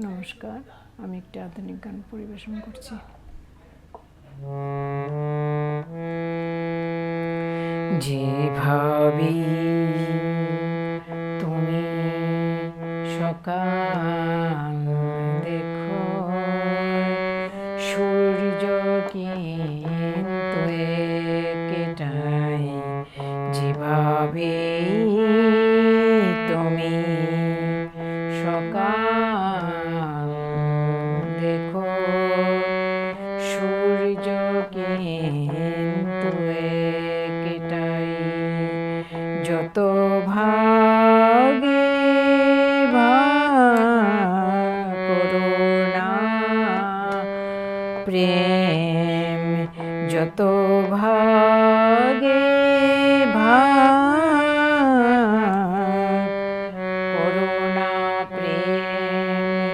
নমস্কার, আমি একটি আধুনিক গান পরিবেশন করছি। যেভাবে তুমি সকাল দেখো, সূর্য কিন্তু কেটাই। যেভাবে তুমি সকাল দেখো, সূর্য কিন্তু কেটাই। যত ভাগে ভাগ করুণা প্রেম, যত ভাগে ভাগ করুণা প্রেম,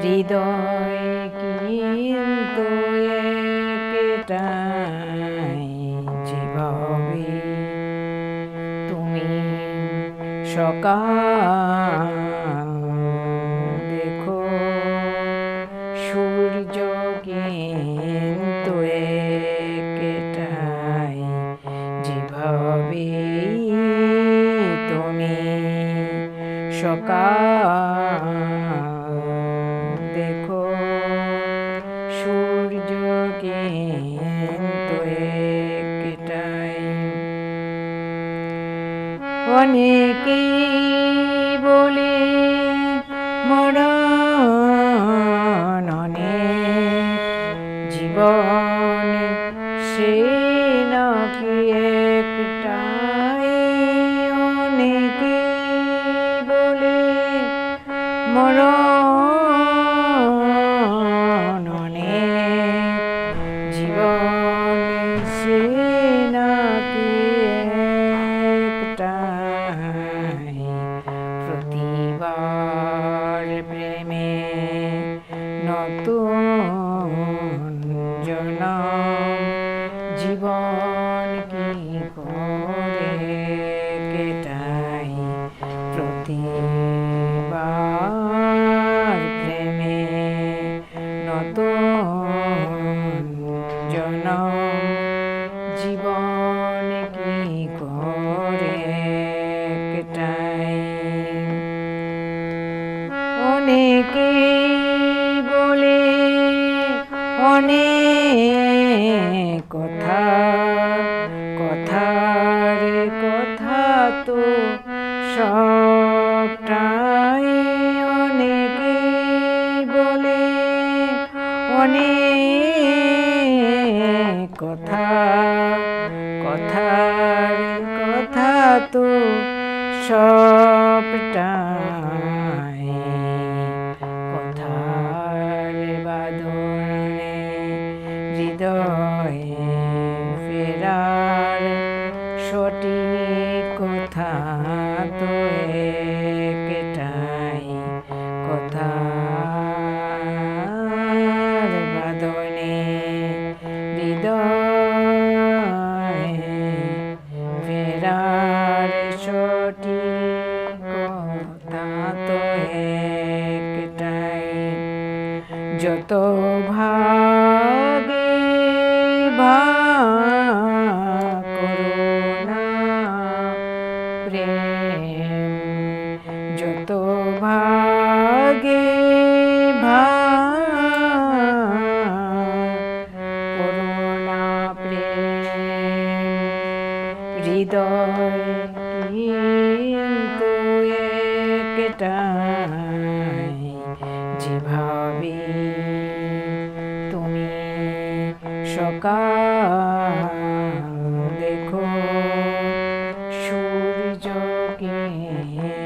হৃদয় কিন্তু একটাই। যেভাবে তুমি সকাল দেখো, সূর্য কিন্তু একটাই। যেভাবে তুমি সকাল দেখো, সূর্য কিন্তু একটাই। অনেকেই বলে মরণ অনেক, জীবন সে নাকি একটাই। অনেকেই বলে মরণ অনেক, জীবন সে নাকি একটাই। প্রতিবার প্রেমে নতুন জনম, জীবন কি করে কেটাই। প্রতিবার প্রেমে নতুন জনম, জীবন কি করে কেটাই। অনেকেই বলে অনেক কথা, কথার কথা তো সবটাই। অনেকেই বলে অনেক কথা, কথার কথা তো সবটাই। কথার বাঁধনে হৃদয়ে ফেরার সঠিক কথা তো একটাই। কথার বাঁধনে হৃদয়ে ফেরার সঠিক কথা তো একটাই। যত ভাগে ভাগ করুণা প্রেম, যত ভাগে ভাগ করুণা প্রেম, হৃদয় কিন্তু একটাই। যেভাবে তুমি সকাল দেখো, সূর্য কিন্তু